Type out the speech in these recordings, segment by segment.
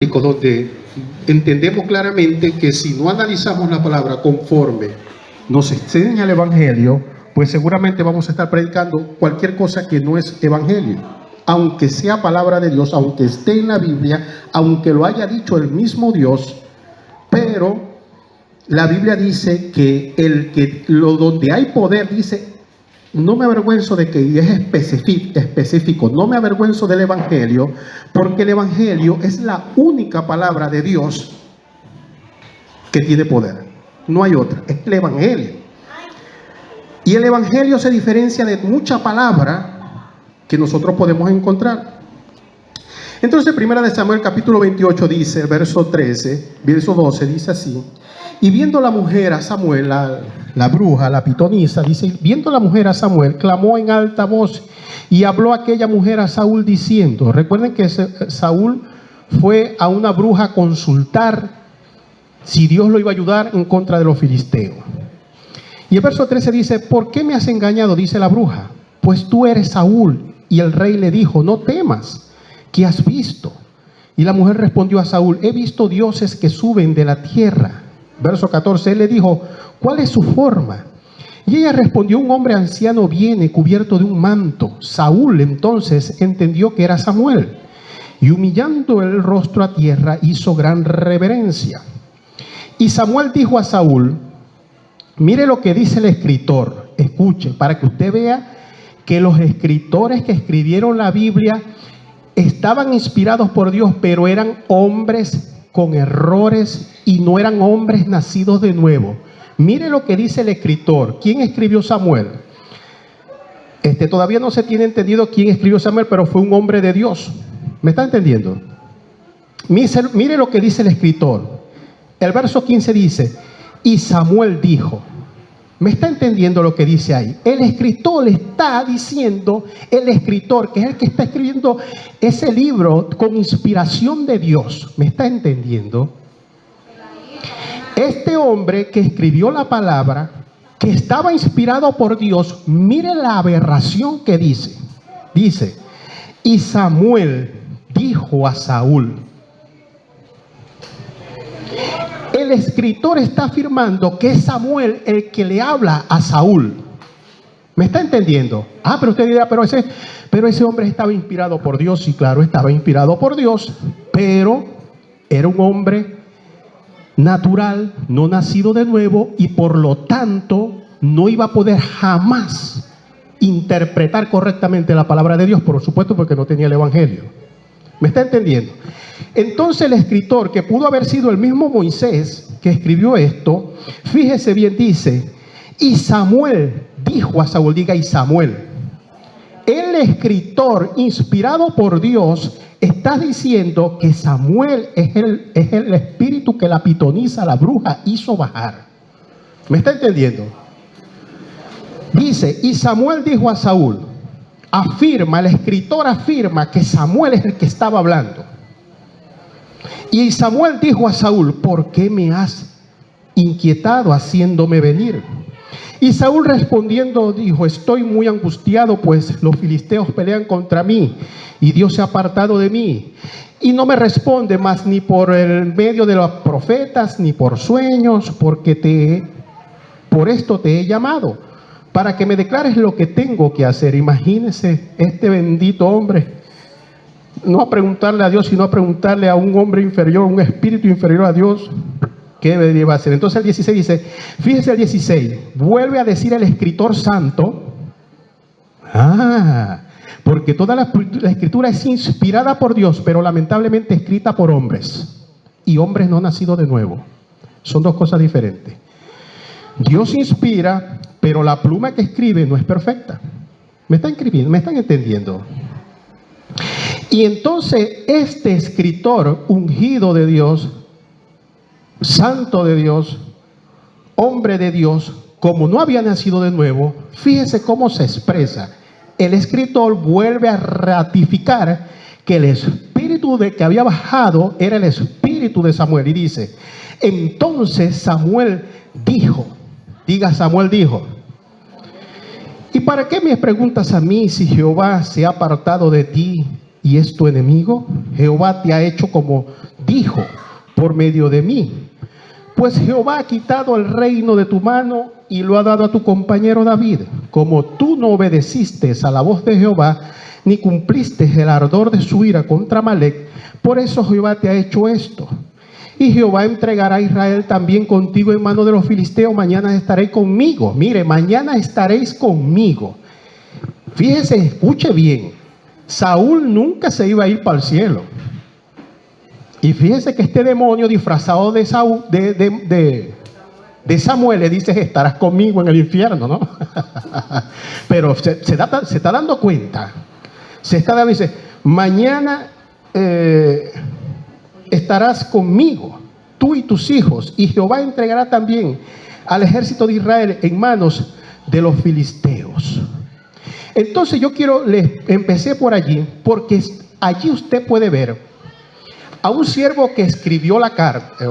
donde entendemos claramente que si no analizamos la palabra conforme nos enseña el Evangelio, pues seguramente vamos a estar predicando cualquier cosa que no es Evangelio, aunque sea palabra de Dios, aunque esté en la Biblia, aunque lo haya dicho el mismo Dios. Pero la Biblia dice que donde hay poder, dice, no me avergüenzo de que, y es específico, no me avergüenzo del Evangelio, porque el Evangelio es la única palabra de Dios que tiene poder. No hay otra, es el Evangelio. Y el Evangelio se diferencia de mucha palabra que nosotros podemos encontrar. Entonces, 1 Samuel capítulo 28 dice, verso 12, dice así: y viendo la mujer a Samuel, la bruja, la pitonisa, dice, viendo la mujer a Samuel, clamó en alta voz y habló aquella mujer a Saúl diciendo, recuerden que Saúl fue a una bruja a consultar si Dios lo iba a ayudar en contra de los filisteos. Y el verso 13 dice, ¿por qué me has engañado? Dice la bruja, pues tú eres Saúl. Y el rey le dijo, no temas, ¿qué has visto? Y la mujer respondió a Saúl, he visto dioses que suben de la tierra. Verso 14, él le dijo, ¿cuál es su forma? Y ella respondió, un hombre anciano viene cubierto de un manto. Saúl entonces entendió que era Samuel, y humillando el rostro a tierra hizo gran reverencia. Y Samuel dijo a Saúl, mire lo que dice el escritor, escuche, para que usted vea que los escritores que escribieron la Biblia estaban inspirados por Dios, pero eran hombres con errores y no eran hombres nacidos de nuevo. Mire lo que dice el escritor. ¿Quién escribió Samuel? Todavía no se tiene entendido quién escribió Samuel, pero fue un hombre de Dios. ¿Me está entendiendo? Mire lo que dice el escritor. El verso 15 dice, y Samuel dijo. ¿Me está entendiendo lo que dice ahí? El escritor le está diciendo, el escritor, que es el que está escribiendo ese libro con inspiración de Dios. ¿Me está entendiendo? Este hombre que escribió la palabra, que estaba inspirado por Dios, mire la aberración que dice. Dice, y Samuel dijo a Saúl. El escritor está afirmando que es Samuel el que le habla a Saúl. ¿Me está entendiendo? Pero usted dirá, pero ese hombre estaba inspirado por Dios. Sí, claro, estaba inspirado por Dios, pero era un hombre natural, no nacido de nuevo, y por lo tanto no iba a poder jamás interpretar correctamente la palabra de Dios, por supuesto, porque no tenía el Evangelio. ¿Me está entendiendo? Entonces el escritor, que pudo haber sido el mismo Moisés que escribió esto, fíjese bien, dice, y Samuel dijo a Saúl, diga, y Samuel. El escritor, inspirado por Dios, está diciendo que Samuel es el espíritu que la pitonisa, la bruja, hizo bajar. ¿Me está entendiendo? Dice, y Samuel dijo a Saúl, el escritor afirma que Samuel es el que estaba hablando. Y Samuel dijo a Saúl, ¿por qué me has inquietado haciéndome venir? Y Saúl respondiendo dijo, estoy muy angustiado, pues los filisteos pelean contra mí y Dios se ha apartado de mí. Y no me responde más ni por el medio de los profetas, ni por sueños, porque por esto te he llamado, para que me declares lo que tengo que hacer. Imagínese este bendito hombre, no a preguntarle a Dios, sino a preguntarle a un hombre inferior, un espíritu inferior a Dios, ¿qué debería hacer? Entonces el 16 dice, fíjese el 16, vuelve a decir el escritor santo, porque toda la escritura es inspirada por Dios, pero lamentablemente escrita por hombres, y hombres no nacidos de nuevo. Son dos cosas diferentes. Dios inspira, pero la pluma que escribe no es perfecta. ¿Me están entendiendo? Y entonces este escritor ungido de Dios, santo de Dios, hombre de Dios, como no había nacido de nuevo, fíjese cómo se expresa. El escritor vuelve a ratificar que el espíritu de que había bajado era el espíritu de Samuel. Y dice, entonces Samuel dijo, diga, Samuel dijo. ¿Y para qué me preguntas a mí si Jehová se ha apartado de ti y es tu enemigo? Jehová te ha hecho como dijo por medio de mí: pues Jehová ha quitado el reino de tu mano y lo ha dado a tu compañero David. Como tú no obedeciste a la voz de Jehová, ni cumpliste el ardor de su ira contra Amalec, por eso Jehová te ha hecho esto. Y Jehová entregará a Israel también contigo en mano de los filisteos. Mañana estaréis conmigo. Mire, mañana estaréis conmigo. Fíjese, escuche bien. Saúl nunca se iba a ir para el cielo. Y fíjese que este demonio disfrazado de Saúl, de Samuel, le dice: estarás conmigo en el infierno, ¿no? Pero se está dando cuenta. Dice: mañana estarás conmigo, tú y tus hijos, y Jehová entregará también al ejército de Israel en manos de los filisteos. Entonces empecé por allí, porque allí usted puede ver a un siervo que escribió la carta,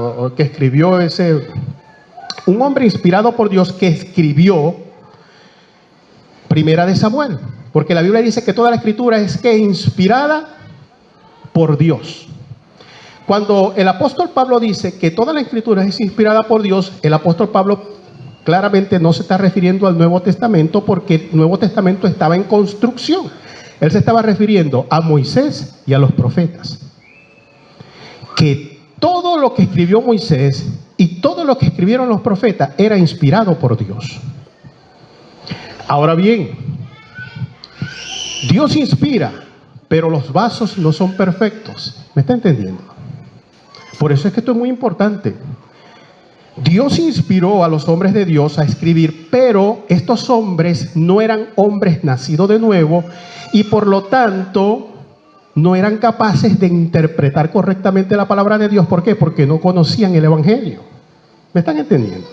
un hombre inspirado por Dios que escribió Primera de Samuel, porque la Biblia dice que toda la escritura es inspirada por Dios. Cuando el apóstol Pablo dice que toda la escritura es inspirada por Dios, el apóstol Pablo claramente no se está refiriendo al Nuevo Testamento, porque el Nuevo Testamento estaba en construcción. Él se estaba refiriendo a Moisés y a los profetas. Que todo lo que escribió Moisés y todo lo que escribieron los profetas era inspirado por Dios. Ahora bien, Dios inspira, pero los vasos no son perfectos. ¿Me está entendiendo? Por eso es que esto es muy importante. Dios inspiró a los hombres de Dios a escribir, pero estos hombres no eran hombres nacidos de nuevo y por lo tanto no eran capaces de interpretar correctamente la palabra de Dios. ¿Por qué? Porque no conocían el Evangelio. ¿Me están entendiendo?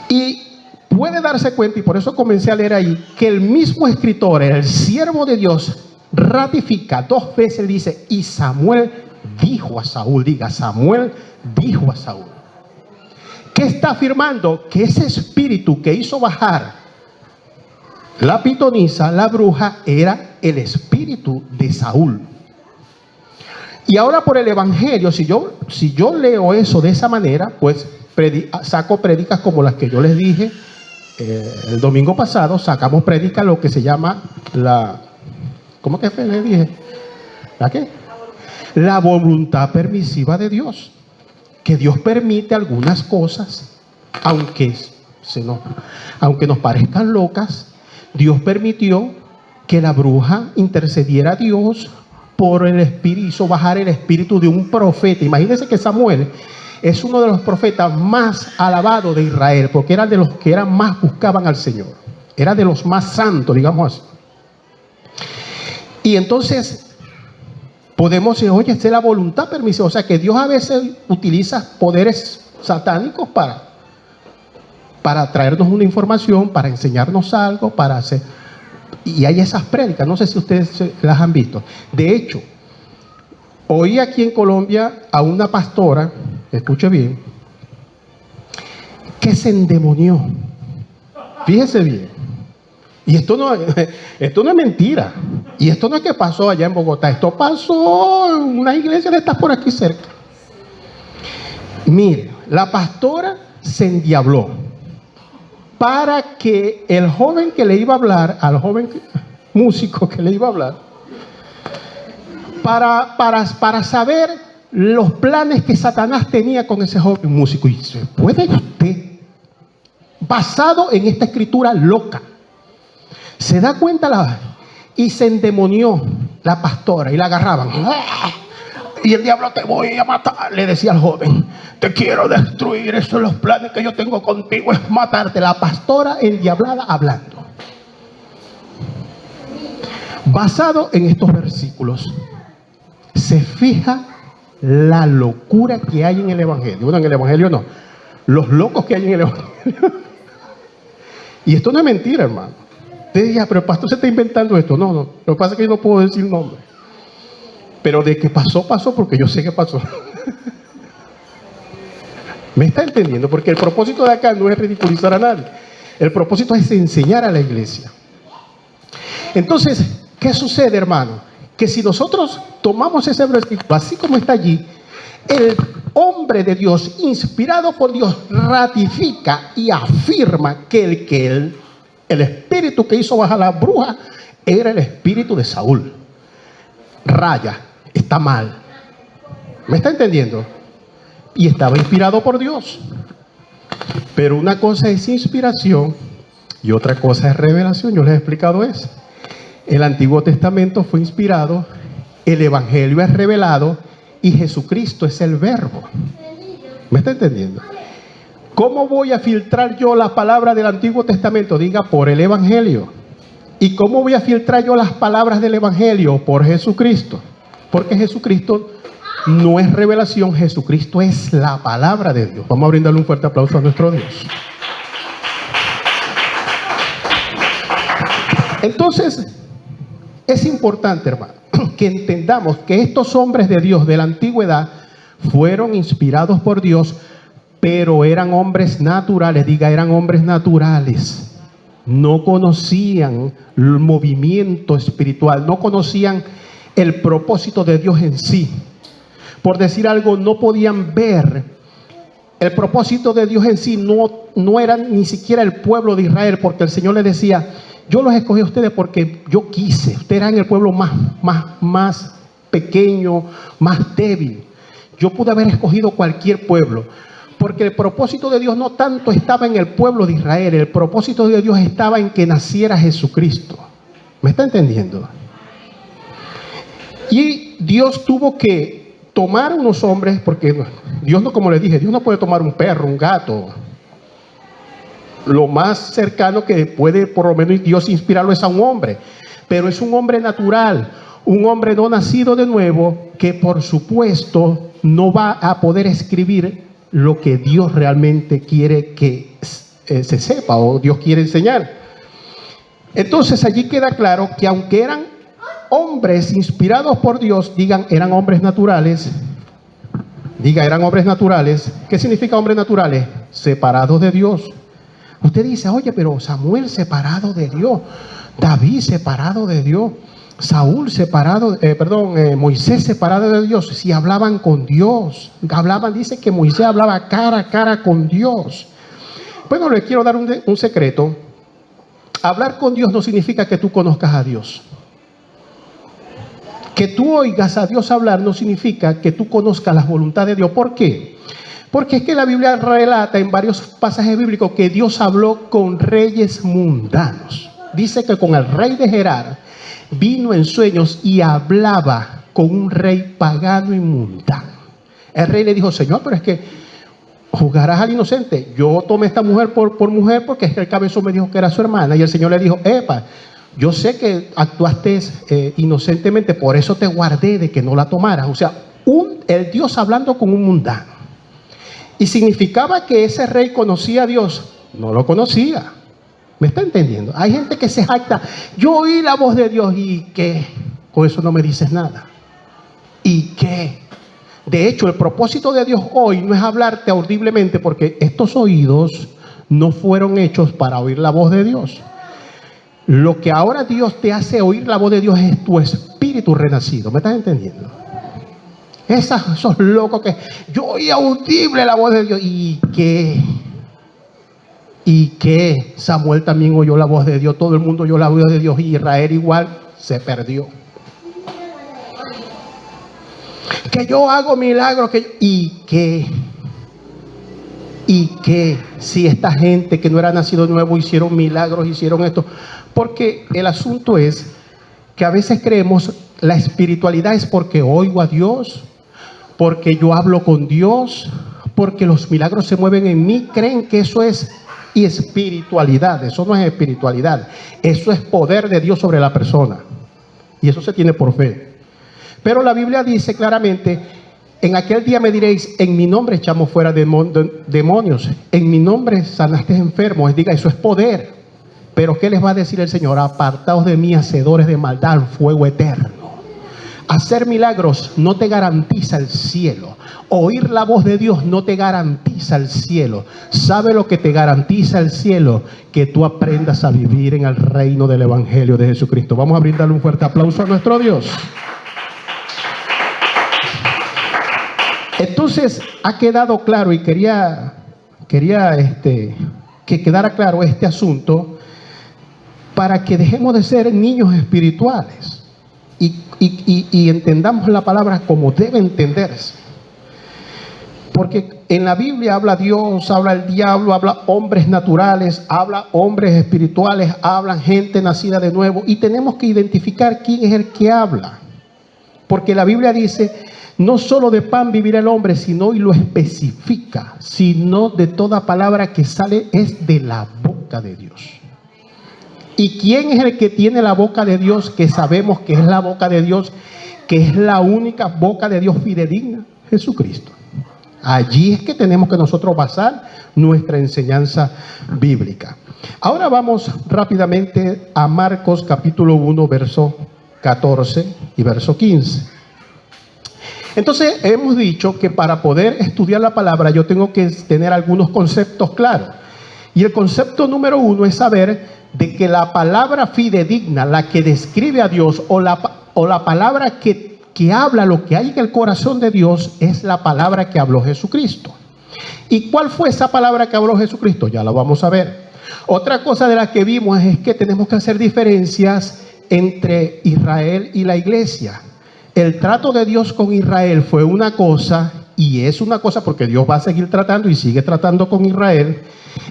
Y puede darse cuenta, y por eso comencé a leer ahí, que el mismo escritor, el siervo de Dios, ratifica 2 veces, dice: y Samuel dijo a Saúl. Diga: Samuel dijo a Saúl. ¿Qué está afirmando? Que ese espíritu que hizo bajar la pitonisa, la bruja, era el espíritu de Saúl. Y ahora por el Evangelio, si yo leo eso de esa manera, pues saco prédicas como las que yo les dije el domingo pasado. Sacamos prédicas lo que se llama ¿cómo que les dije? ¿La qué? La voluntad permisiva de Dios. Que Dios permite algunas cosas, aunque nos parezcan locas. Dios permitió que la bruja intercediera a Dios por el espíritu, hizo bajar el espíritu de un profeta. Imagínense que Samuel es uno de los profetas más alabados de Israel, porque era de los que más buscaban al Señor. Era de los más santos, digamos así. Y entonces podemos decir: oye, esta es la voluntad permisiva. O sea que Dios a veces utiliza poderes satánicos para traernos una información, para enseñarnos algo, para hacer. Y hay esas prédicas, no sé si ustedes las han visto. De hecho, oí aquí en Colombia a una pastora, escuche bien, que se endemonió. Fíjese bien. Y esto no es mentira. Y esto no es que pasó allá en Bogotá. Esto pasó en una iglesia de estas por aquí cerca. Mire, la pastora se endiabló para que el joven que le iba a hablar, al joven músico que le iba a hablar, para saber los planes que Satanás tenía con ese joven músico. Y se puede usted, basado en esta escritura loca, se da cuenta y se endemonió la pastora y la agarraban. Y el diablo: te voy a matar, le decía al joven, te quiero destruir, esos son los planes que yo tengo contigo, es matarte. La pastora endiablada hablando. Basado en estos versículos, se fija la locura que hay en el Evangelio. Bueno, en el Evangelio no, los locos que hay en el Evangelio. Y esto no es mentira, hermano. Usted dice: pero el pastor se está inventando esto. No, lo que pasa es que yo no puedo decir nombre. Pero de que pasó, porque yo sé que pasó. ¿Me está entendiendo? Porque el propósito de acá no es ridiculizar a nadie. El propósito es enseñar a la iglesia. Entonces, ¿qué sucede, hermano? que si nosotros tomamos ese versículo así como está allí, el hombre de Dios, inspirado por Dios, ratifica y afirma que el espíritu que hizo bajar la bruja era el espíritu de Saúl. Raya, está mal. ¿Me está entendiendo? Y estaba inspirado por Dios. Pero una cosa es inspiración y otra cosa es revelación. Yo les he explicado eso. El Antiguo Testamento fue inspirado, el Evangelio es revelado y Jesucristo es el verbo. ¿Me está entendiendo? ¿Cómo voy a filtrar yo la palabra del Antiguo Testamento? Diga, por el Evangelio. ¿Y cómo voy a filtrar yo las palabras del Evangelio? Por Jesucristo. Porque Jesucristo no es revelación, Jesucristo es la palabra de Dios. Vamos a brindarle un fuerte aplauso a nuestro Dios. Entonces, es importante, hermano, que entendamos que estos hombres de Dios de la antigüedad fueron inspirados por Dios, pero eran hombres naturales. Diga, eran hombres naturales. No conocían el movimiento espiritual, no conocían el propósito de Dios en sí. Por decir algo, no podían ver el propósito de Dios en sí. No eran ni siquiera el pueblo de Israel, porque el Señor les decía: yo los escogí a ustedes porque yo quise. Ustedes eran el pueblo más pequeño, más débil. Yo pude haber escogido cualquier pueblo, porque el propósito de Dios no tanto estaba en el pueblo de Israel. El propósito de Dios estaba en que naciera Jesucristo. ¿Me está entendiendo? Y Dios tuvo que tomar unos hombres, porque Dios no, como les dije, Dios no puede tomar un perro, un gato. Lo más cercano que puede, por lo menos, Dios inspirarlo es a un hombre. Pero es un hombre natural, un hombre no nacido de nuevo, que por supuesto no va a poder escribir lo que Dios realmente quiere que se sepa o Dios quiere enseñar. Entonces allí queda claro que aunque eran hombres inspirados por Dios, digan, eran hombres naturales. Diga, eran hombres naturales. ¿Qué significa hombres naturales? Separados de Dios. Usted dice, oye, pero Samuel separado de Dios, David separado de Dios, Saúl separado, Moisés separado de Dios. Si hablaban con Dios, dice que Moisés hablaba cara a cara con Dios. Bueno, les quiero dar un secreto. Hablar con Dios no significa que tú conozcas a Dios. Que tú oigas a Dios hablar no significa que tú conozcas la voluntad de Dios. ¿Por qué? Porque es que la Biblia relata en varios pasajes bíblicos que Dios habló con reyes mundanos. Dice que con el rey de Gerar vino en sueños y hablaba con un rey pagano y mundano. El rey le dijo: Señor, pero es que juzgarás al inocente. Yo tomé a esta mujer por mujer porque es que el cabezón me dijo que era su hermana. Y el Señor le dijo: epa, yo sé que actuaste inocentemente, por eso te guardé de que no la tomaras. O sea, el Dios hablando con un mundano. Y significaba que ese rey conocía a Dios. No lo conocía. ¿Me está entendiendo? Hay gente que se jacta: yo oí la voz de Dios. ¿Y qué? Con eso no me dices nada. ¿Y qué? De hecho, el propósito de Dios hoy no es hablarte audiblemente, porque estos oídos no fueron hechos para oír la voz de Dios. Lo que ahora Dios te hace oír la voz de Dios es tu espíritu renacido. ¿Me estás entendiendo? Esos locos que yo oí audible la voz de Dios. ¿Y qué? ¿Y qué? Samuel también oyó la voz de Dios. Todo el mundo oyó la voz de Dios. Y Israel igual se perdió. Que yo hago milagros. ¿Y qué? ¿Y qué? Si esta gente que no era nacido nuevo hicieron milagros, hicieron esto. Porque el asunto es que a veces creemos la espiritualidad es porque oigo a Dios, porque yo hablo con Dios, porque los milagros se mueven en mí. Creen que eso es espiritualidad. Eso no es espiritualidad. Eso es poder de Dios sobre la persona. Y eso se tiene por fe. Pero la Biblia dice claramente: en aquel día me diréis, en mi nombre echamos fuera demonios, en mi nombre sanaste enfermos. Diga, eso es poder. Pero ¿qué les va a decir el Señor? Apartaos de mí, hacedores de maldad, fuego eterno. Hacer milagros no te garantiza el cielo. Oír la voz de Dios no te garantiza el cielo. ¿Sabe lo que te garantiza el cielo? Que tú aprendas a vivir en el reino del Evangelio de Jesucristo. Vamos a brindarle un fuerte aplauso a nuestro Dios. Entonces ha quedado claro, y quería que quedara claro este asunto, para que dejemos de ser niños espirituales y entendamos la palabra como debe entenderse. Porque en la Biblia habla Dios, habla el diablo, habla hombres naturales, habla hombres espirituales, hablan gente nacida de nuevo, y tenemos que identificar quién es el que habla. Porque la Biblia dice: no solo de pan vivirá el hombre, sino, y lo especifica, sino de toda palabra que sale es de la boca de Dios. ¿Y quién es el que tiene la boca de Dios? Que sabemos que es la boca de Dios, que es la única boca de Dios fidedigna: Jesucristo. Allí es que tenemos que nosotros basar nuestra enseñanza bíblica. Ahora vamos rápidamente a Marcos capítulo 1, verso 14 y verso 15. Entonces hemos dicho que para poder estudiar la palabra yo tengo que tener algunos conceptos claros. Y el concepto número 1 es saber de que la palabra fidedigna, la que describe a Dios, o la palabra que habla lo que hay en el corazón de Dios, es la palabra que habló Jesucristo. ¿Y cuál fue esa palabra que habló Jesucristo? Ya la vamos a ver. Otra cosa de la que vimos es que tenemos que hacer diferencias entre Israel y la iglesia. El trato de Dios con Israel fue una cosa, y es una cosa porque Dios va a seguir tratando y sigue tratando con Israel.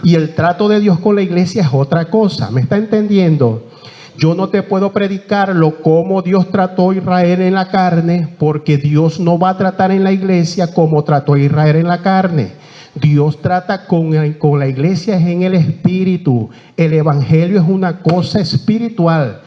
Y el trato de Dios con la iglesia es otra cosa. ¿Me está entendiendo? Yo no te puedo predicarlo como Dios trató a Israel en la carne, porque Dios no va a tratar en la iglesia como trató a Israel en la carne. Dios trata con la iglesia en el espíritu. El evangelio es una cosa espiritual.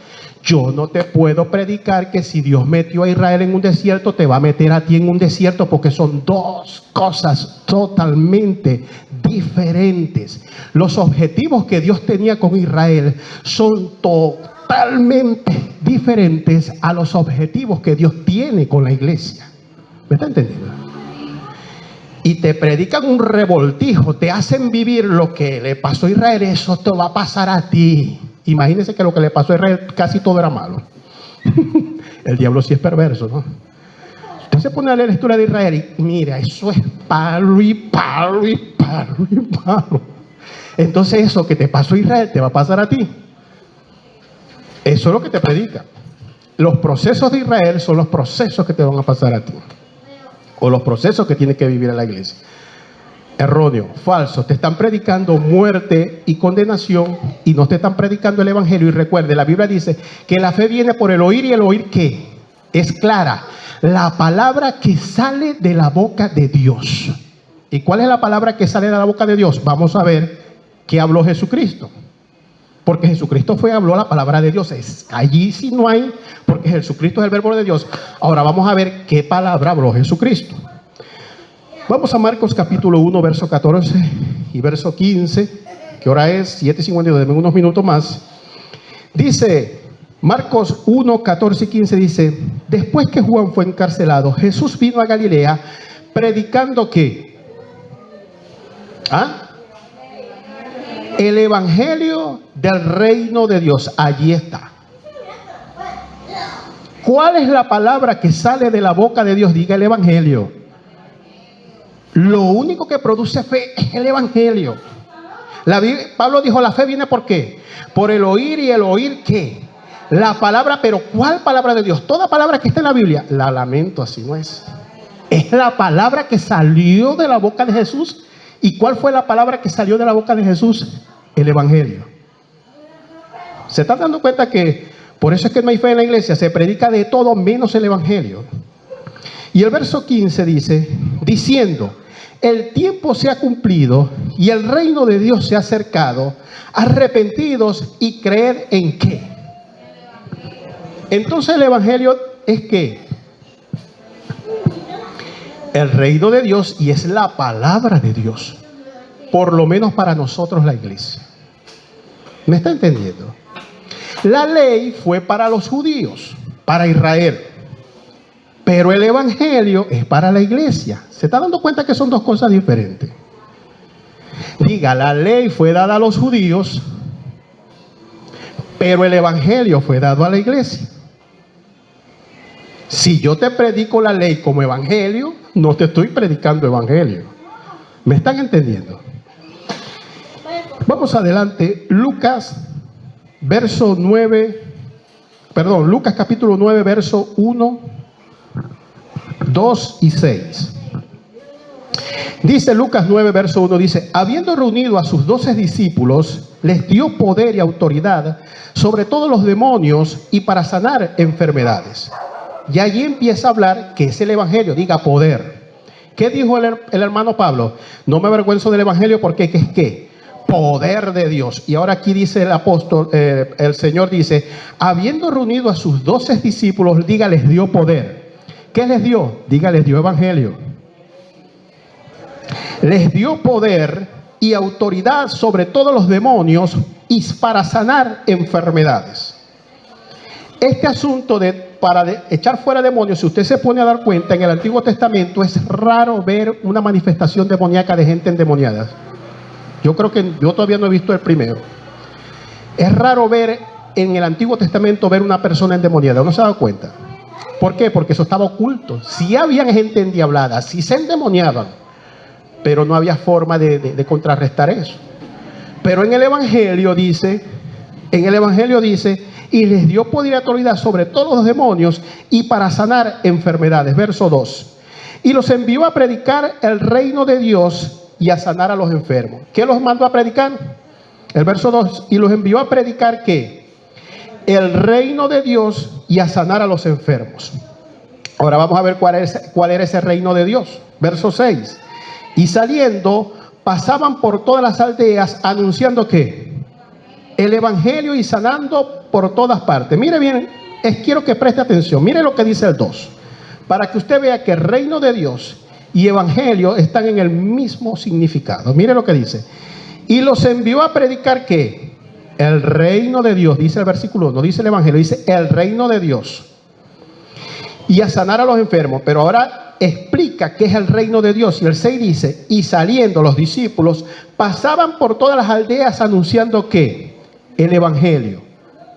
Yo no te puedo predicar que si Dios metió a Israel en un desierto, te va a meter a ti en un desierto, porque son dos cosas totalmente diferentes. Los objetivos que Dios tenía con Israel son totalmente diferentes a los objetivos que Dios tiene con la iglesia. ¿Me está entendiendo? Y te predican un revoltijo, te hacen vivir lo que le pasó a Israel, eso te va a pasar a ti. Imagínense que lo que le pasó a Israel casi todo era malo. El diablo sí es perverso, ¿no? Usted se pone a leer la historia de Israel y mira, eso es palo y palo y palo y palo. Entonces eso que te pasó a Israel te va a pasar a ti. Eso es lo que te predica. Los procesos de Israel son los procesos que te van a pasar a ti, o los procesos que tiene que vivir en la iglesia. Erróneo, falso. Te están predicando muerte y condenación y no te están predicando el evangelio. Y recuerde, la Biblia dice que la fe viene por el oír, y el oír ¿qué? Es clara. La palabra que sale de la boca de Dios. ¿Y cuál es la palabra que sale de la boca de Dios? Vamos a ver qué habló Jesucristo. Porque Jesucristo habló la palabra de Dios. Allí sí no hay, porque Jesucristo es el verbo de Dios. Ahora vamos a ver qué palabra habló Jesucristo. Vamos a Marcos capítulo 1, verso 14 y verso 15, que ahora es 7:52, denme unos minutos más. Dice, Marcos 1, 14 y 15 dice: después que Juan fue encarcelado, Jesús vino a Galilea predicando ¿qué? El evangelio del reino de Dios. Allí está. ¿Cuál es la palabra que sale de la boca de Dios? Diga el evangelio. Lo único que produce fe es el evangelio. Pablo dijo, la fe viene ¿por qué? Por el oír, y el oír ¿qué? La palabra. Pero ¿cuál palabra de Dios? Toda palabra que está en la Biblia, la lamento, así no es. Es la palabra que salió de la boca de Jesús. ¿Y cuál fue la palabra que salió de la boca de Jesús? El evangelio. ¿Se están dando cuenta que por eso es que no hay fe en la iglesia? Se predica de todo menos el evangelio. Y el verso 15 dice, diciendo: el tiempo se ha cumplido y el reino de Dios se ha acercado. Arrepentidos y creed en qué. Entonces el evangelio es ¿qué? El reino de Dios, y es la palabra de Dios. Por lo menos para nosotros la iglesia. ¿Me está entendiendo? La ley fue para los judíos, para Israel. Pero el evangelio es para la iglesia. ¿Se está dando cuenta que son dos cosas diferentes? Diga, la ley fue dada a los judíos, pero el evangelio fue dado a la iglesia. Si yo te predico la ley como evangelio, no te estoy predicando evangelio. ¿Me están entendiendo? Vamos adelante. Lucas capítulo 9, verso 1, 2 y 6. Dice Lucas 9, verso 1, dice: habiendo reunido a sus 12 discípulos, les dio poder y autoridad sobre todos los demonios y para sanar enfermedades. Y allí empieza a hablar que es el evangelio, diga poder. ¿Qué dijo el hermano Pablo? No me avergüenzo del evangelio porque ¿qué es qué? Poder de Dios. Y ahora aquí dice el apóstol, el Señor dice, habiendo reunido a sus 12 discípulos, diga, les dio poder. ¿Qué les dio? Diga, les dio evangelio. Les dio poder y autoridad sobre todos los demonios y para sanar enfermedades. Este asunto para echar fuera demonios, si usted se pone a dar cuenta, en el Antiguo Testamento es raro ver una manifestación demoníaca de gente endemoniada. Yo creo que yo todavía no he visto el primero. Es raro ver en el Antiguo Testamento ver una persona endemoniada. ¿No se ha dado cuenta? ¿Por qué? Porque eso estaba oculto. Sí había gente endiablada, sí se endemoniaban, pero no había forma de contrarrestar eso. Pero en el Evangelio dice, y les dio poder y autoridad sobre todos los demonios y para sanar enfermedades. Verso 2. Y los envió a predicar el reino de Dios y a sanar a los enfermos. ¿Qué los mandó a predicar? El verso 2. Y los envió a predicar ¿qué? El reino de Dios y a sanar a los enfermos. Ahora vamos a ver cuál era ese reino de Dios. Verso 6. Y saliendo, pasaban por todas las aldeas anunciando ¿qué? El evangelio y sanando por todas partes. Mire bien, quiero que preste atención. Mire lo que dice el 2. Para que usted vea que el reino de Dios y evangelio están en el mismo significado. Mire lo que dice. Y los envió a predicar ¿qué? El reino de Dios. Dice el versículo 1, dice el evangelio, dice el reino de Dios. Y a sanar a los enfermos. Pero ahora explica qué es el reino de Dios. Y el 6 dice, y saliendo los discípulos, pasaban por todas las aldeas anunciando ¿qué? El evangelio,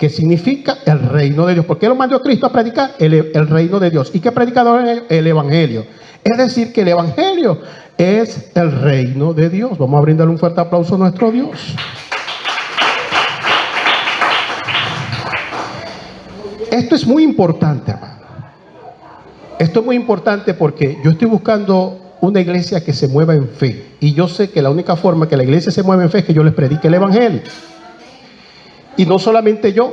que significa el reino de Dios. ¿Por qué lo mandó Cristo a predicar? El reino de Dios. ¿Y qué predicador es el evangelio? Es decir, que el evangelio es el reino de Dios. Vamos a brindarle un fuerte aplauso a nuestro Dios. Esto es muy importante, hermano. Esto es muy importante porque yo estoy buscando una iglesia que se mueva en fe. Y yo sé que la única forma que la iglesia se mueva en fe es que yo les predique el evangelio. Y no solamente yo,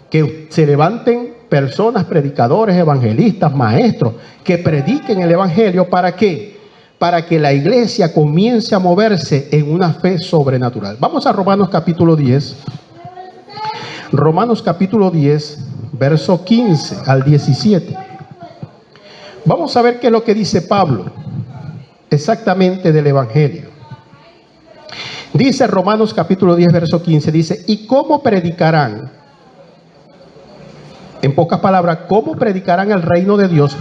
que se levanten personas, predicadores, evangelistas, maestros, que prediquen el evangelio. ¿Para qué? Para que la iglesia comience a moverse en una fe sobrenatural. Vamos a Romanos capítulo 10. Romanos capítulo 10, verso 15 al 17. Vamos a ver qué es lo que dice Pablo exactamente del evangelio. Dice Romanos capítulo 10, verso 15, dice, ¿y cómo predicarán? En pocas palabras, ¿cómo predicarán el reino de Dios?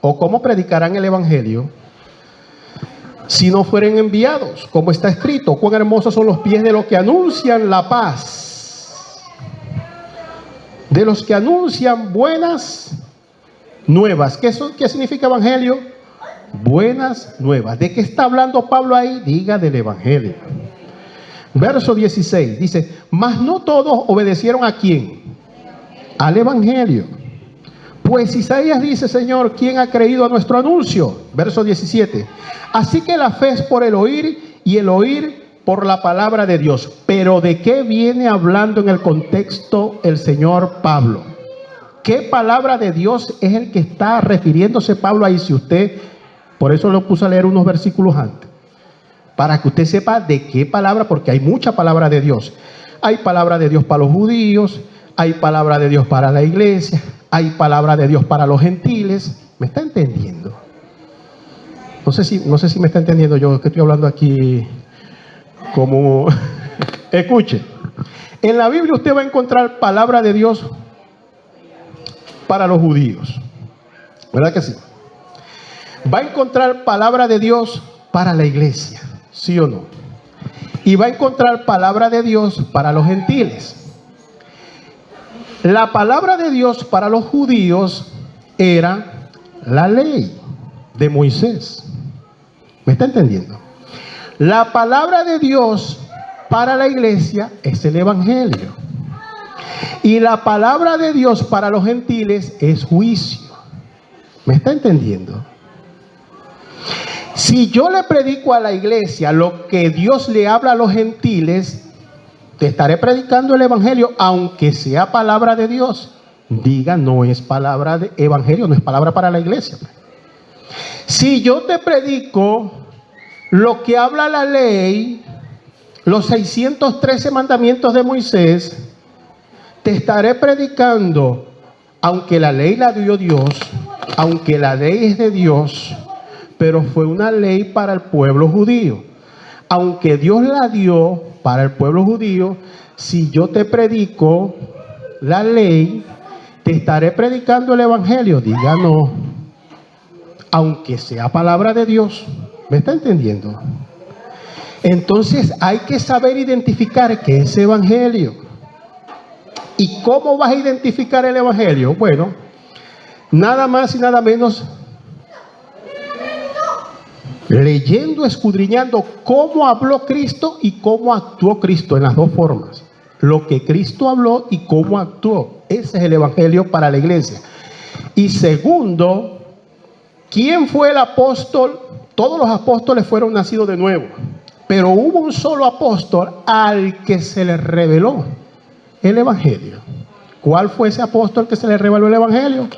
¿O cómo predicarán el evangelio si no fueren enviados? Como está escrito, cuán hermosos son los pies de los que anuncian la paz, de los que anuncian buenas nuevas. ¿Qué significa evangelio? Buenas nuevas. ¿De qué está hablando Pablo ahí? Diga del evangelio. Verso 16 dice, mas no todos obedecieron ¿a quién? Al evangelio. Pues Isaías dice, Señor, ¿quién ha creído a nuestro anuncio? Verso 17. Así que la fe es por el oír y el oír por la palabra de Dios. Pero ¿de qué viene hablando en el contexto el señor Pablo? ¿Qué palabra de Dios es el que está refiriéndose Pablo ahí? Si usted, por eso lo puse a leer unos versículos antes, para que usted sepa de qué palabra, porque hay mucha palabra de Dios. Hay palabra de Dios para los judíos, hay palabra de Dios para la iglesia, hay palabra de Dios para los gentiles. ¿Me está entendiendo? No sé si me está entendiendo yo que estoy hablando aquí como... Escuche, en la Biblia usted va a encontrar palabra de Dios para los judíos, ¿Verdad que sí? Va a encontrar palabra de Dios para la iglesia, ¿sí o no? Y va a encontrar palabra de Dios para los gentiles. La palabra de Dios para los judíos era la ley de Moisés. ¿Me está entendiendo? La palabra de Dios para la iglesia es el evangelio. Y la palabra de Dios para los gentiles es juicio. ¿Me está entendiendo? Si yo le predico a la iglesia lo que Dios le habla a los gentiles, te estaré predicando el evangelio, aunque sea palabra de Dios. Diga, no es palabra de evangelio, no es palabra para la iglesia. Si yo te predico lo que habla la ley, los 613 mandamientos de Moisés, te estaré predicando, aunque la ley la dio Dios, aunque la ley es de Dios, pero fue una ley para el pueblo judío. Aunque Dios la dio para el pueblo judío, si yo te predico la ley, te estaré predicando el evangelio. Diga no, aunque sea palabra de Dios. ¿Me está entendiendo? Entonces hay que saber identificar qué es evangelio. ¿Y cómo vas a identificar el evangelio? Bueno, nada más y nada menos leyendo, escudriñando cómo habló Cristo y cómo actuó Cristo, en las dos formas. Lo que Cristo habló y cómo actuó. Ese es el evangelio para la iglesia. Y segundo, ¿quién fue el apóstol? Todos los apóstoles fueron nacidos de nuevo, pero hubo un solo apóstol al que se le reveló el evangelio. ¿Cuál fue ese apóstol que se le reveló el evangelio?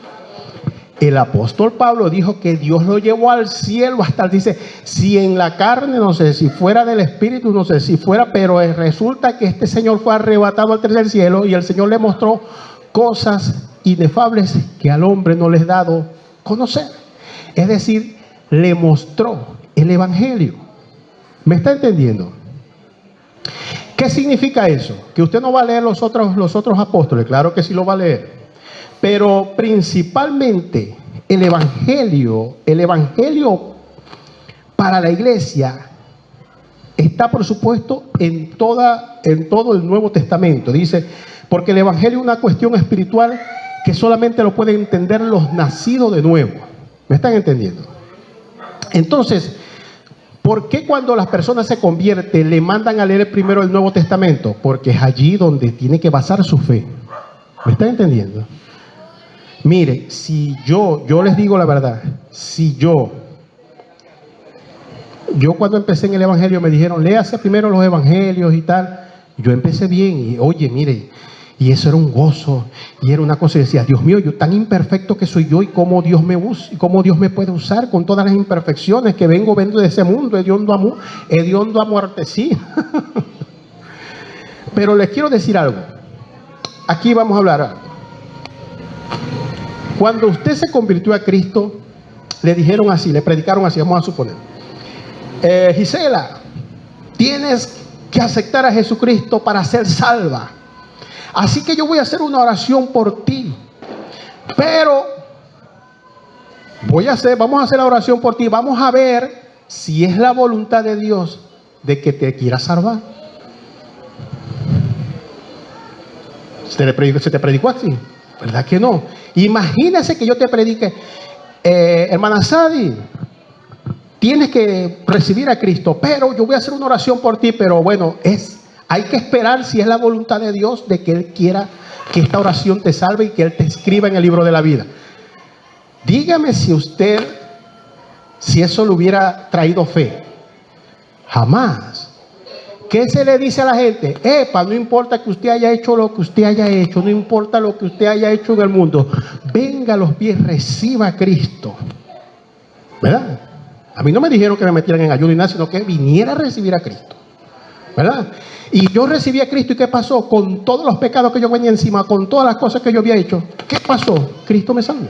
El apóstol Pablo dijo que Dios lo llevó al cielo, hasta dice, si en la carne, no sé, si fuera del espíritu, no sé, si fuera, pero resulta que este señor fue arrebatado al tercer cielo y el Señor le mostró cosas inefables que al hombre no les ha dado conocer. Es decir, le mostró el evangelio. ¿Me está entendiendo? ¿Qué significa eso? Que usted no va a leer los otros apóstoles. Claro que sí lo va a leer. Pero principalmente el evangelio para la iglesia está, por supuesto, en todo el Nuevo Testamento. Dice, porque el evangelio es una cuestión espiritual que solamente lo pueden entender los nacidos de nuevo. ¿Me están entendiendo? Entonces, ¿por qué cuando las personas se convierten le mandan a leer primero el Nuevo Testamento? Porque es allí donde tiene que basar su fe. ¿Me están entendiendo? Mire, si yo les digo la verdad, si yo cuando empecé en el evangelio me dijeron, léase primero los evangelios y tal, yo empecé bien y oye, mire, y eso era un gozo y era una cosa y decía, Dios mío, yo tan imperfecto que soy yo y cómo Dios me usa y cómo Dios me puede usar con todas las imperfecciones que vengo de ese mundo, hediondo a muerte, sí. Pero les quiero decir algo, aquí vamos a hablar algo. Cuando usted se convirtió a Cristo, le dijeron así, le predicaron así, vamos a suponer. Gisela, tienes que aceptar a Jesucristo para ser salva. Así que yo voy a hacer una oración por ti. Pero vamos a hacer la oración por ti. Vamos a ver si es la voluntad de Dios de que te quiera salvar. ¿Se te predicó así? ¿Verdad que no? Imagínese que yo te predique, hermana Sadi, tienes que recibir a Cristo, pero yo voy a hacer una oración por ti, pero bueno, hay que esperar si es la voluntad de Dios de que Él quiera que esta oración te salve y que Él te escriba en el libro de la vida. Dígame si eso le hubiera traído fe. Jamás. ¿Qué se le dice a la gente? No importa que usted haya hecho lo que usted haya hecho, no importa lo que usted haya hecho en el mundo, venga a los pies, reciba a Cristo. ¿Verdad? A mí no me dijeron que me metieran en ayuno y nada, sino que viniera a recibir a Cristo. ¿Verdad? Y yo recibí a Cristo, ¿y qué pasó? Con todos los pecados que yo venía encima, con todas las cosas que yo había hecho, ¿qué pasó? Cristo me salvó.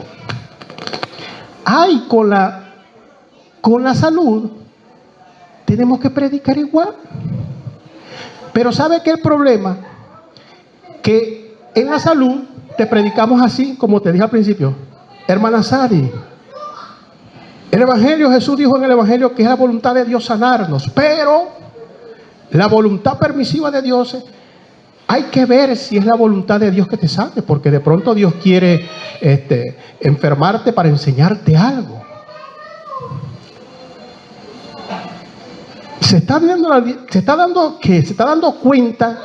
Con la salud tenemos que predicar igual. Pero ¿sabe qué es el problema? Que en la salud te predicamos así, como te dije al principio. Hermana Sadi, El Evangelio, Jesús dijo en el Evangelio que es la voluntad de Dios sanarnos, pero la voluntad permisiva de Dios, hay que ver si es la voluntad de Dios que te sane, porque de pronto Dios quiere enfermarte para enseñarte algo. Se está dando cuenta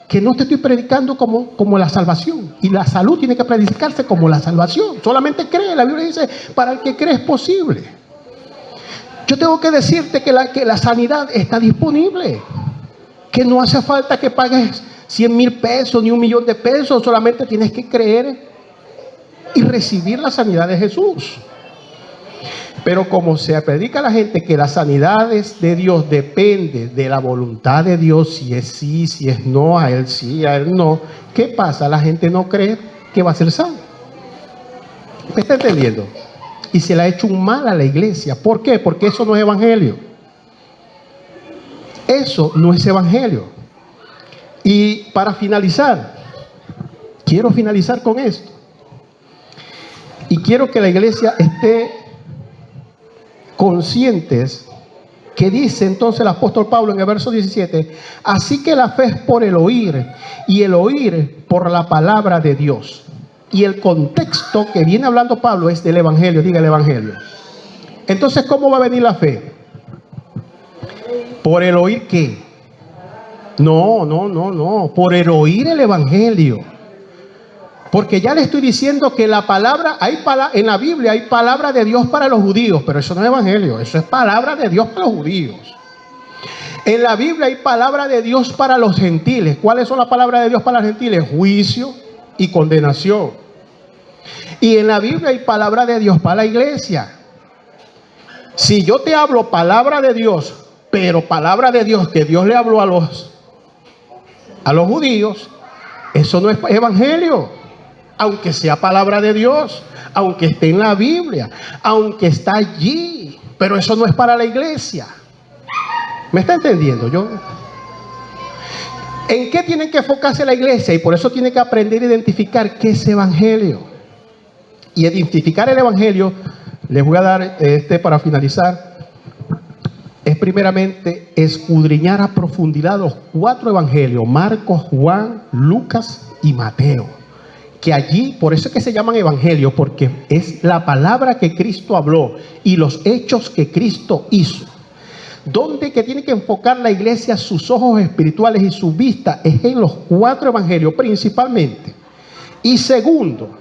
que no te estoy predicando como la salvación, y la salud tiene que predicarse como la salvación. Solamente cree, la Biblia dice, para el que cree es posible. Yo tengo que decirte que la sanidad está disponible, que no hace falta que pagues 100,000 pesos ni 1,000,000 de pesos, solamente tienes que creer y recibir la sanidad de Jesús. Pero como se predica a la gente que las sanidades de Dios depende de la voluntad de Dios, si es sí, si es no, a él sí, a él no, ¿qué pasa? La gente no cree que va a ser sano. ¿Me está entendiendo? Y se le ha hecho un mal a la iglesia. ¿Por qué? Porque eso no es evangelio. Eso no es evangelio. Y para finalizar, quiero finalizar con esto. Y quiero que la iglesia esté conscientes que dice entonces el apóstol Pablo en el verso 17: así que la fe es por el oír, y el oír por la palabra de Dios. Y el contexto que viene hablando Pablo es del evangelio. Diga el evangelio. Entonces, ¿cómo va a venir la fe? ¿Por el oír qué? No, por el oír el evangelio. Porque ya le estoy diciendo que la palabra, en la Biblia hay palabra de Dios para los judíos, pero eso no es evangelio, eso es palabra de Dios para los judíos. En la Biblia hay palabra de Dios para los gentiles. ¿Cuáles son las palabras de Dios para los gentiles? Juicio y condenación. Y en la Biblia hay palabra de Dios para la iglesia. Si yo te hablo palabra de Dios, pero palabra de Dios que Dios le habló a los judíos, eso no es evangelio. Aunque sea palabra de Dios, aunque esté en la Biblia, aunque está allí, pero eso no es para la iglesia. ¿Me está entendiendo? ¿En qué tiene que enfocarse la iglesia? Y por eso tiene que aprender a identificar qué es evangelio. Y identificar el evangelio, les voy a dar para finalizar, es primeramente escudriñar a profundidad los 4 evangelios: Marcos, Juan, Lucas y Mateo. Que allí, por eso es que se llaman evangelios, porque es la palabra que Cristo habló y los hechos que Cristo hizo. Donde que tiene que enfocar la iglesia sus ojos espirituales y su vista es en los 4 evangelios principalmente. Y segundo,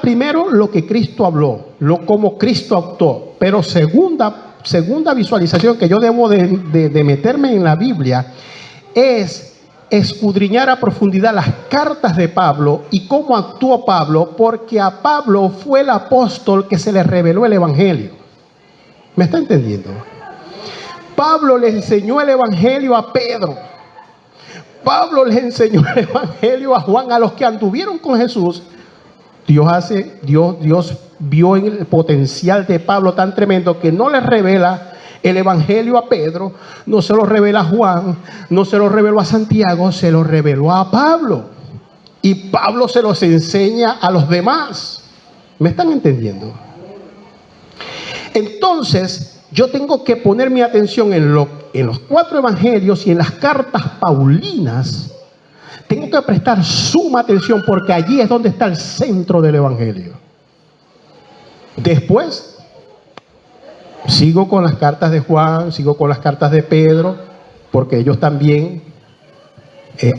primero lo que Cristo habló, cómo Cristo actuó. Pero segunda visualización que yo debo de meterme en la Biblia es escudriñar a profundidad las cartas de Pablo y cómo actuó Pablo, porque a Pablo fue el apóstol que se le reveló el evangelio. ¿Me está entendiendo? Pablo le enseñó el evangelio a Pedro. Pablo le enseñó el evangelio a Juan, a los que anduvieron con Jesús. Dios vio en el potencial de Pablo tan tremendo que no le revela el evangelio a Pedro, no se lo revela a Juan, no se lo reveló a Santiago, se lo reveló a Pablo. Y Pablo se los enseña a los demás. ¿Me están entendiendo? Entonces, yo tengo que poner mi atención en los 4 evangelios y en las cartas paulinas. Tengo que prestar suma atención, porque allí es donde está el centro del evangelio. Después sigo con las cartas de Juan, sigo con las cartas de Pedro, porque ellos también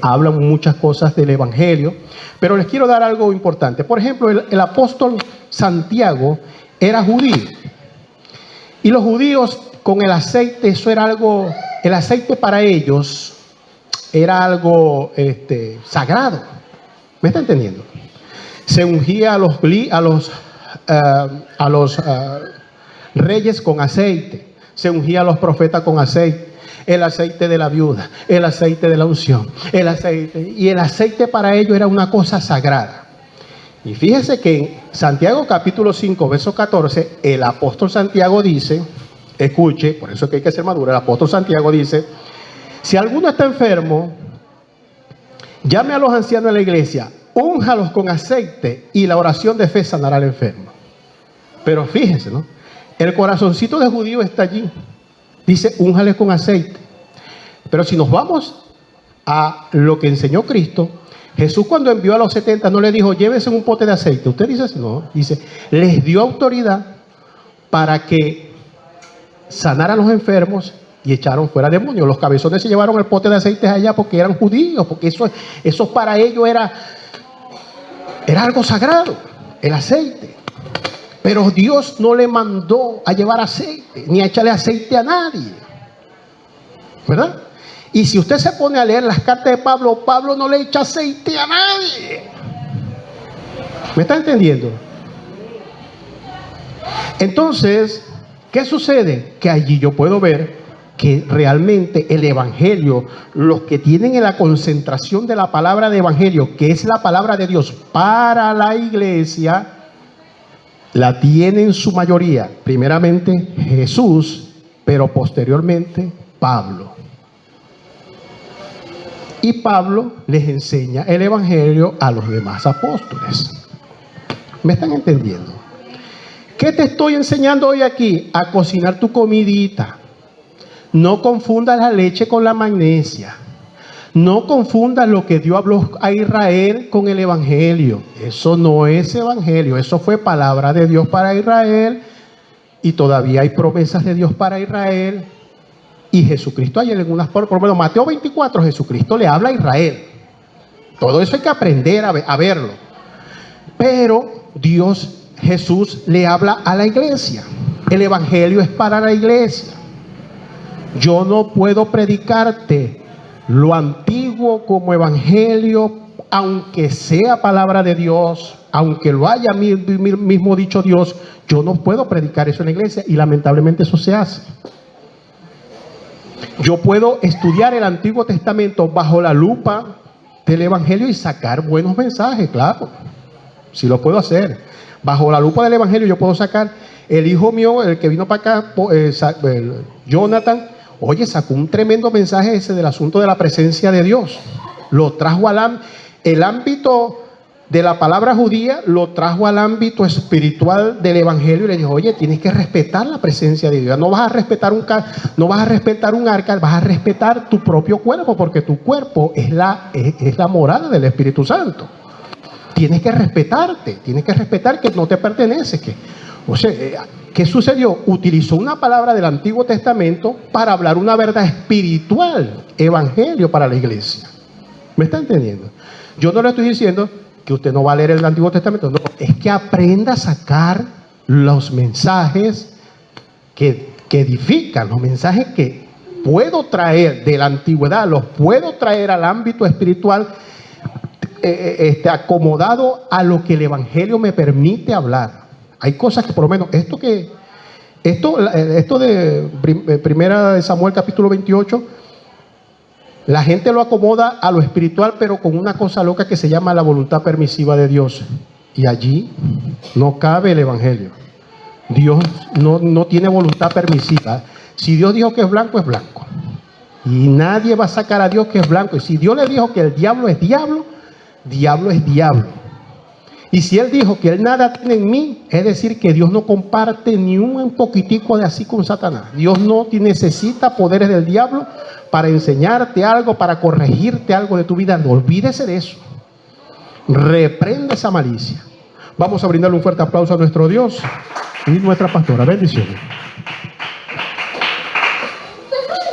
hablan muchas cosas del evangelio. Pero les quiero dar algo importante. Por ejemplo, el apóstol Santiago era judío. Y los judíos con el aceite, eso era algo, el aceite para ellos era algo sagrado. ¿Me está entendiendo? Se ungía a los reyes con aceite, se ungía a los profetas con aceite, el aceite de la viuda, el aceite de la unción, el aceite para ellos era una cosa sagrada. Y fíjese que en Santiago capítulo 5 verso 14 el apóstol Santiago dice, escuche, por eso es que hay que ser maduro, el apóstol Santiago dice: si alguno está enfermo, llame a los ancianos de la iglesia, únjalos con aceite, y la oración de fe sanará al enfermo. Pero fíjense, ¿no? El corazoncito de judío está allí. Dice, únjale con aceite. Pero si nos vamos a lo que enseñó Cristo, Jesús cuando envió a los 70 no le dijo, llévense un pote de aceite. Usted dice así, no. Dice, les dio autoridad para que sanaran a los enfermos y echaron fuera demonios. Los cabezones se llevaron el pote de aceite allá porque eran judíos, porque eso para ellos era algo sagrado, el aceite. Pero Dios no le mandó a llevar aceite, ni a echarle aceite a nadie, ¿verdad? Y si usted se pone a leer las cartas de Pablo, Pablo no le echa aceite a nadie. ¿Me está entendiendo? Entonces, ¿qué sucede? Que allí yo puedo ver que realmente el evangelio, los que tienen en la concentración de la palabra de evangelio, que es la palabra de Dios para la iglesia, la tienen su mayoría, primeramente Jesús, pero posteriormente Pablo. Y Pablo les enseña el evangelio a los demás apóstoles. ¿Me están entendiendo? ¿Qué te estoy enseñando hoy aquí? A cocinar tu comidita. No confundas la leche con la magnesia. No confundas lo que Dios habló a Israel con el evangelio. Eso no es evangelio. Eso fue palabra de Dios para Israel. Y todavía hay promesas de Dios para Israel. Y Jesucristo, ayer en unas, por lo menos Mateo 24, Jesucristo le habla a Israel. Todo eso hay que aprender a verlo. Pero Dios, Jesús le habla a la iglesia. El evangelio es para la iglesia. Yo no puedo predicarte lo antiguo como evangelio, aunque sea palabra de Dios, aunque lo haya mismo dicho Dios. Yo no puedo predicar eso en la iglesia y lamentablemente eso se hace. Yo puedo estudiar el Antiguo Testamento bajo la lupa del evangelio y sacar buenos mensajes, claro, sí lo puedo hacer. Bajo la lupa del evangelio yo puedo sacar, el hijo mío, el que vino para acá, Jonathan, oye, sacó un tremendo mensaje ese del asunto de la presencia de Dios. Lo trajo el ámbito de la palabra judía, lo trajo al ámbito espiritual del evangelio y le dijo, oye, tienes que respetar la presencia de Dios. No vas a respetar un arca, vas a respetar tu propio cuerpo, porque tu cuerpo es la morada del Espíritu Santo. Tienes que respetarte, tienes que respetar que no te pertenece. ¿Qué sucedió? Utilizó una palabra del Antiguo Testamento para hablar una verdad espiritual, evangelio para la iglesia. ¿Me está entendiendo? Yo no le estoy diciendo que usted no va a leer el Antiguo Testamento, no, es que aprenda a sacar los mensajes que edifican, los mensajes que puedo traer de la antigüedad, los puedo traer al ámbito espiritual, acomodado a lo que el evangelio me permite hablar. Hay cosas que por lo menos, esto de Primera de Samuel capítulo 28, la gente lo acomoda a lo espiritual, pero con una cosa loca que se llama la voluntad permisiva de Dios. Y allí no cabe el evangelio. Dios no tiene voluntad permisiva. Si Dios dijo que es blanco, es blanco. Y nadie va a sacar a Dios que es blanco. Y si Dios le dijo que el diablo es diablo, diablo es diablo. Y si Él dijo que Él nada tiene en mí, es decir, que Dios no comparte ni un poquitico de así con Satanás. Dios no necesita poderes del diablo para enseñarte algo, para corregirte algo de tu vida. No olvídese de eso. Reprenda esa malicia. Vamos a brindarle un fuerte aplauso a nuestro Dios y nuestra pastora. Bendiciones.